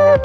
Bonjour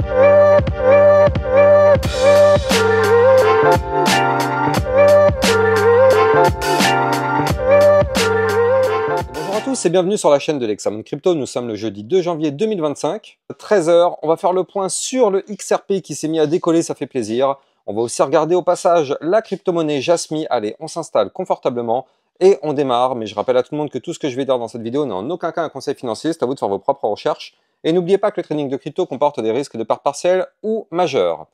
à tous et bienvenue sur la chaîne de l'Hexamone Crypto. Nous sommes le jeudi 2 janvier 2025, 13 h. On va faire le point sur le XRP qui s'est mis à décoller, ça fait plaisir. On va aussi regarder au passage la crypto-monnaie Jasmy. Allez, on s'installe confortablement et on démarre. Mais je rappelle à tout le monde que tout ce que je vais dire dans cette vidéo n'est en aucun cas un conseil financier. C'est à vous de faire vos propres recherches. Et n'oubliez pas que le trading de crypto comporte des risques de perte partielle ou majeurs.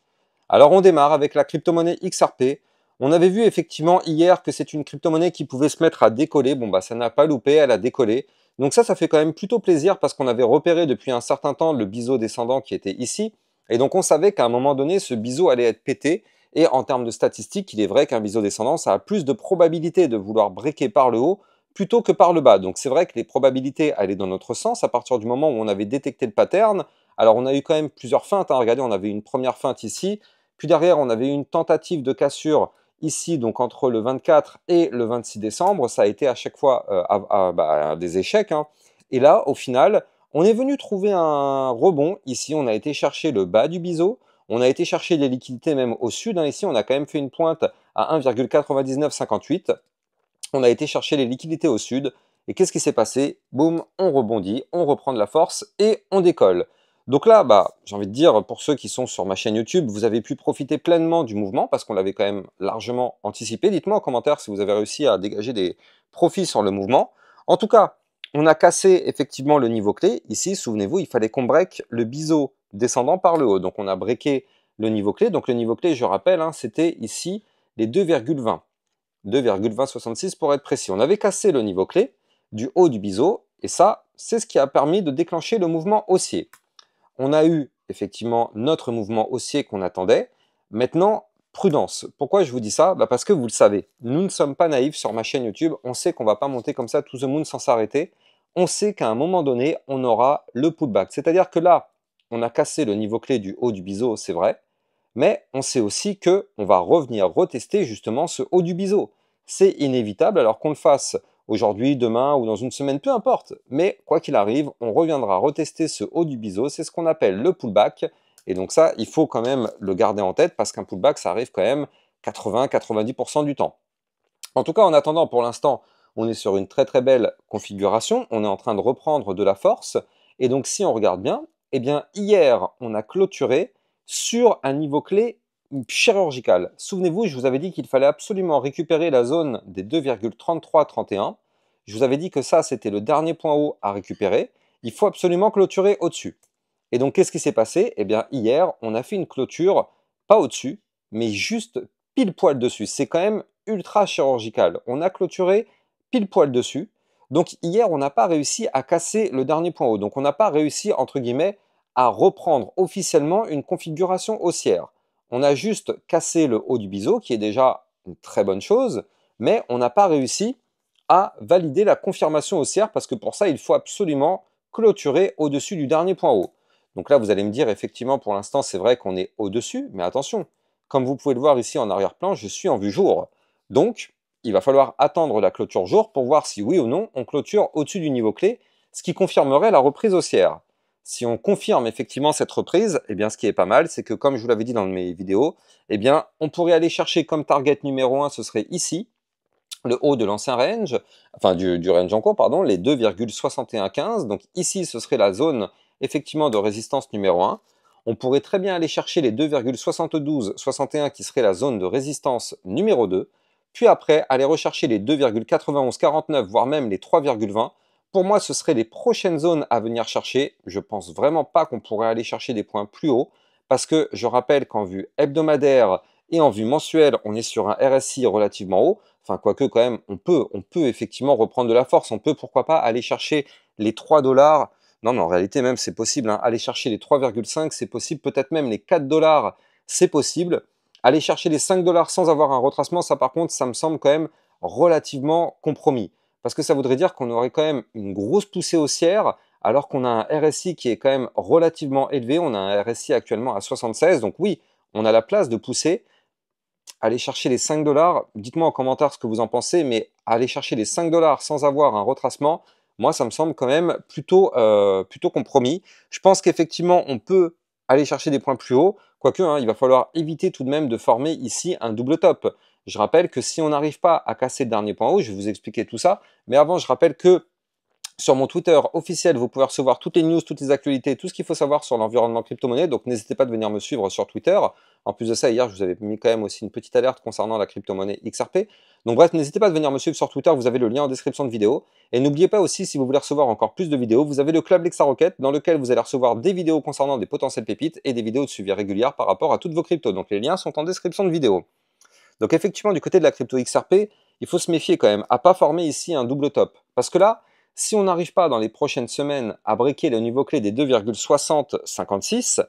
Alors on démarre avec la crypto-monnaie XRP. On avait vu effectivement hier que c'est une crypto-monnaie qui pouvait se mettre à décoller. Bon bah ça n'a pas loupé, elle a décollé. Donc ça fait quand même plutôt plaisir parce qu'on avait repéré depuis un certain temps le biseau descendant qui était ici. Et donc on savait qu'à un moment donné, ce biseau allait être pété. Et en termes de statistiques, il est vrai qu'un biseau descendant, ça a plus de probabilité de vouloir breaker par le haut plutôt que par le bas. Donc c'est vrai que les probabilités allaient dans notre sens à partir du moment où on avait détecté le pattern. Alors on a eu quand même plusieurs feintes. Regardez, on avait une première feinte ici. Puis derrière, on avait une tentative de cassure ici, donc entre le 24 et le 26 décembre. Ça a été à chaque fois des échecs. Et là, au final, on est venu trouver un rebond. Ici, on a été chercher le bas du biseau. On a été chercher des liquidités même au sud. Ici, on a quand même fait une pointe à 1,9958. On a été chercher les liquidités au sud. Et qu'est-ce qui s'est passé? Boum, on rebondit, on reprend de la force et on décolle. Donc là, j'ai envie de dire, pour ceux qui sont sur ma chaîne YouTube, vous avez pu profiter pleinement du mouvement parce qu'on l'avait quand même largement anticipé. Dites-moi en commentaire si vous avez réussi à dégager des profits sur le mouvement. En tout cas, on a cassé effectivement le niveau clé. Ici, souvenez-vous, il fallait qu'on break le biseau descendant par le haut. Donc on a breaké le niveau clé. Donc le niveau clé, je rappelle, c'était ici les 2,20. 2,2066 pour être précis. On avait cassé le niveau clé du haut du biseau. Et ça, c'est ce qui a permis de déclencher le mouvement haussier. On a eu effectivement notre mouvement haussier qu'on attendait. Maintenant, prudence. Pourquoi je vous dis ça? Parce que vous le savez, nous ne sommes pas naïfs sur ma chaîne YouTube. On sait qu'on ne va pas monter comme ça to the moon sans s'arrêter. On sait qu'à un moment donné, on aura le pullback. C'est-à-dire que là, on a cassé le niveau clé du haut du biseau, c'est vrai. Mais on sait aussi qu'on va revenir retester justement ce haut du biseau. C'est inévitable, alors qu'on le fasse aujourd'hui, demain ou dans une semaine, peu importe. Mais quoi qu'il arrive, on reviendra retester ce haut du biseau. C'est ce qu'on appelle le pullback. Et donc ça, il faut quand même le garder en tête parce qu'un pullback, ça arrive quand même 80-90% du temps. En tout cas, en attendant, pour l'instant, on est sur une très très belle configuration. On est en train de reprendre de la force. Et donc, si on regarde bien, eh bien, hier, on a clôturé sur un niveau clé chirurgical. Souvenez-vous, je vous avais dit qu'il fallait absolument récupérer la zone des 2,3331. Je vous avais dit que ça, c'était le dernier point haut à récupérer. Il faut absolument clôturer au-dessus. Et donc, qu'est-ce qui s'est passé? Eh bien, hier, on a fait une clôture, pas au-dessus, mais juste pile poil dessus. C'est quand même ultra chirurgical. On a clôturé pile poil dessus. Donc, hier, on n'a pas réussi à casser le dernier point haut. Donc, on n'a pas réussi, entre guillemets, à reprendre officiellement une configuration haussière. On a juste cassé le haut du biseau, qui est déjà une très bonne chose, mais on n'a pas réussi à valider la confirmation haussière parce que pour ça, il faut absolument clôturer au-dessus du dernier point haut. Donc là, vous allez me dire, effectivement, pour l'instant, c'est vrai qu'on est au-dessus, mais attention, comme vous pouvez le voir ici en arrière-plan, je suis en vue jour. Donc, il va falloir attendre la clôture jour pour voir si oui ou non, on clôture au-dessus du niveau clé, ce qui confirmerait la reprise haussière. Si on confirme effectivement cette reprise, eh bien, ce qui est pas mal, c'est que comme je vous l'avais dit dans mes vidéos, eh bien, on pourrait aller chercher comme target numéro 1, ce serait ici, le haut de l'ancien range, enfin du range en cours, pardon, les 2,6115. Donc ici, ce serait la zone effectivement de résistance numéro 1. On pourrait très bien aller chercher les 2,7261 qui serait la zone de résistance numéro 2. Puis après, aller rechercher les 2,9149, voire même les 3,20. Pour moi, ce seraient les prochaines zones à venir chercher. Je pense vraiment pas qu'on pourrait aller chercher des points plus hauts parce que je rappelle qu'en vue hebdomadaire et en vue mensuelle, on est sur un RSI relativement haut. Enfin, quoique quand même, on peut effectivement reprendre de la force. On peut, pourquoi pas, aller chercher les 3 $. Non, mais en réalité, même, c'est possible. Aller chercher les 3,5, c'est possible. Peut-être même les 4 $, c'est possible. Aller chercher les 5 $ sans avoir un retracement, ça, par contre, ça me semble quand même relativement compromis. Parce que ça voudrait dire qu'on aurait quand même une grosse poussée haussière, alors qu'on a un RSI qui est quand même relativement élevé. On a un RSI actuellement à 76. Donc oui, on a la place de pousser. Aller chercher les 5 $, dites-moi en commentaire ce que vous en pensez, mais aller chercher les 5 $ sans avoir un retracement, moi ça me semble quand même plutôt compromis. Je pense qu'effectivement on peut aller chercher des points plus hauts, quoique hein, il va falloir éviter tout de même de former ici un double top. Je rappelle que si on n'arrive pas à casser le dernier point haut, je vais vous expliquer tout ça, mais avant je rappelle que sur mon Twitter officiel, vous pouvez recevoir toutes les news, toutes les actualités, tout ce qu'il faut savoir sur l'environnement crypto-monnaie. Donc n'hésitez pas de venir me suivre sur Twitter. En plus de ça, hier, je vous avais mis quand même aussi une petite alerte concernant la crypto-monnaie XRP. Donc bref, n'hésitez pas de venir me suivre sur Twitter, vous avez le lien en description de vidéo. Et n'oubliez pas aussi, si vous voulez recevoir encore plus de vidéos, vous avez le club Lexa Rocket dans lequel vous allez recevoir des vidéos concernant des potentielles pépites et des vidéos de suivi régulières par rapport à toutes vos cryptos. Donc les liens sont en description de vidéo. Donc effectivement, du côté de la crypto XRP, il faut se méfier quand même à pas former ici un double top. Parce que là, si on n'arrive pas dans les prochaines semaines à breaker le niveau clé des 2,6056,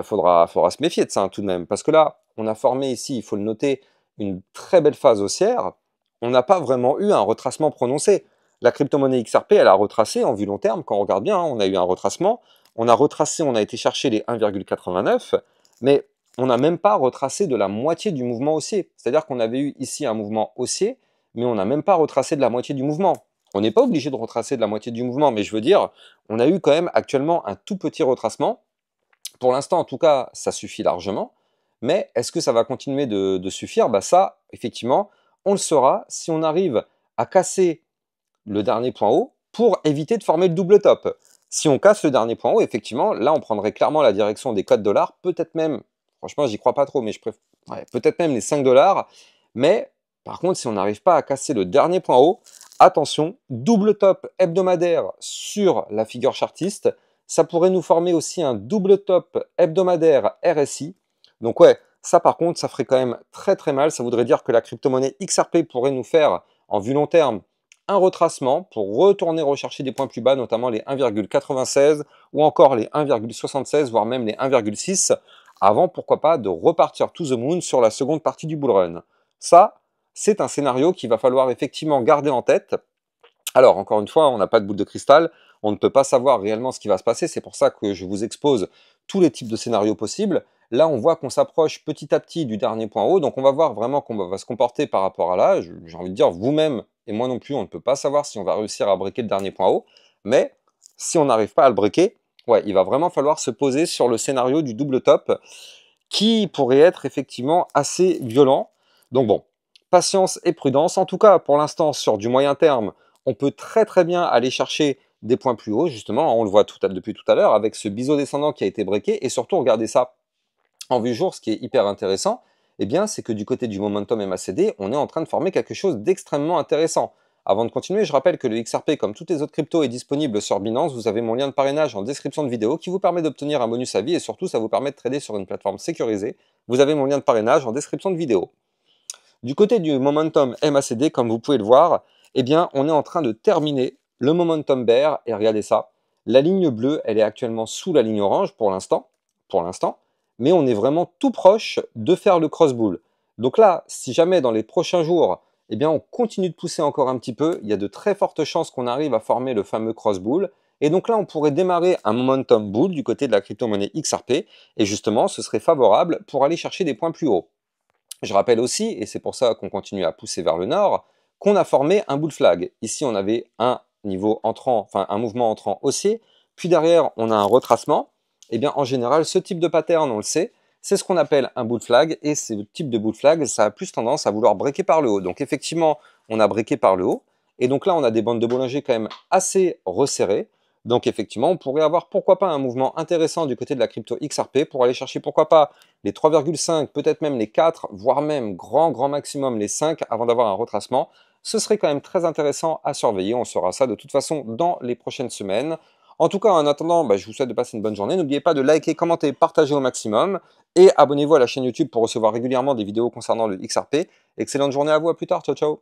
faudra se méfier de ça hein, tout de même. Parce que là, on a formé ici, il faut le noter, une très belle phase haussière. On n'a pas vraiment eu un retracement prononcé. La crypto-monnaie XRP, elle a retracé en vue long terme. Quand on regarde bien, hein, on a eu un retracement. On a retracé, on a été chercher les 1,89. Mais on n'a même pas retracé de la moitié du mouvement haussier. C'est-à-dire qu'on avait eu ici un mouvement haussier, mais on n'a même pas retracé de la moitié du mouvement. On n'est pas obligé de retracer de la moitié du mouvement, mais je veux dire, on a eu quand même actuellement un tout petit retracement. Pour l'instant, en tout cas, ça suffit largement. Mais est-ce que ça va continuer de suffire? Bah ça, effectivement, on le saura si on arrive à casser le dernier point haut pour éviter de former le double top. Si on casse le dernier point haut, effectivement, là, on prendrait clairement la direction des 4 $, peut-être même, franchement, j'y crois pas trop, mais je préfère, ouais, peut-être même les 5 $. Mais par contre, si on n'arrive pas à casser le dernier point haut, attention, double top hebdomadaire sur la figure chartiste, ça pourrait nous former aussi un double top hebdomadaire RSI. Donc ouais, ça par contre, ça ferait quand même très très mal. Ça voudrait dire que la crypto-monnaie XRP pourrait nous faire, en vue long terme, un retracement pour retourner rechercher des points plus bas, notamment les 1,96 ou encore les 1,76, voire même les 1,6, avant, pourquoi pas, de repartir to the moon sur la seconde partie du bull run. Ça, c'est un scénario qu'il va falloir effectivement garder en tête. Alors, encore une fois, on n'a pas de boule de cristal, on ne peut pas savoir réellement ce qui va se passer, c'est pour ça que je vous expose tous les types de scénarios possibles. Là, on voit qu'on s'approche petit à petit du dernier point haut, donc on va voir vraiment comment on va se comporter par rapport à là. J'ai envie de dire, vous-même et moi non plus, on ne peut pas savoir si on va réussir à breaker le dernier point haut, mais si on n'arrive pas à le breaker, ouais, il va vraiment falloir se poser sur le scénario du double top, qui pourrait être effectivement assez violent. Donc bon, patience et prudence. En tout cas, pour l'instant, sur du moyen terme, on peut très très bien aller chercher des points plus hauts, justement, on le voit depuis tout à l'heure, avec ce biseau descendant qui a été breaké, et surtout, regardez ça en vue jour, ce qui est hyper intéressant, eh bien, c'est que du côté du momentum MACD, on est en train de former quelque chose d'extrêmement intéressant. Avant de continuer, je rappelle que le XRP, comme toutes les autres cryptos, est disponible sur Binance. Vous avez mon lien de parrainage en description de vidéo qui vous permet d'obtenir un bonus à vie et surtout, ça vous permet de trader sur une plateforme sécurisée. Vous avez mon lien de parrainage en description de vidéo. Du côté du momentum MACD, comme vous pouvez le voir, eh bien, on est en train de terminer le momentum bear et regardez ça. La ligne bleue, elle est actuellement sous la ligne orange pour l'instant, mais on est vraiment tout proche de faire le cross bull. Donc là, si jamais dans les prochains jours, eh bien, on continue de pousser encore un petit peu, il y a de très fortes chances qu'on arrive à former le fameux cross bull. Et donc là, on pourrait démarrer un momentum bull du côté de la crypto-monnaie XRP. Et justement, ce serait favorable pour aller chercher des points plus hauts. Je rappelle aussi, et c'est pour ça qu'on continue à pousser vers le nord, qu'on a formé un bull flag. Ici, on avait un niveau entrant, enfin un mouvement entrant haussier, puis derrière, on a un retracement. Eh bien, en général, ce type de pattern, on le sait, c'est ce qu'on appelle un bull flag, et ce type de bull flag, ça a plus tendance à vouloir breaker par le haut. Donc effectivement, on a breaké par le haut, et donc là, on a des bandes de Bollinger quand même assez resserrées. Donc effectivement, on pourrait avoir pourquoi pas un mouvement intéressant du côté de la crypto XRP pour aller chercher pourquoi pas les 3,5, peut-être même les 4, voire même grand maximum les 5 avant d'avoir un retracement. Ce serait quand même très intéressant à surveiller. On saura ça de toute façon dans les prochaines semaines. En tout cas, en attendant, je vous souhaite de passer une bonne journée. N'oubliez pas de liker, commenter, partager au maximum. Et abonnez-vous à la chaîne YouTube pour recevoir régulièrement des vidéos concernant le XRP. Excellente journée à vous, à plus tard, ciao ciao.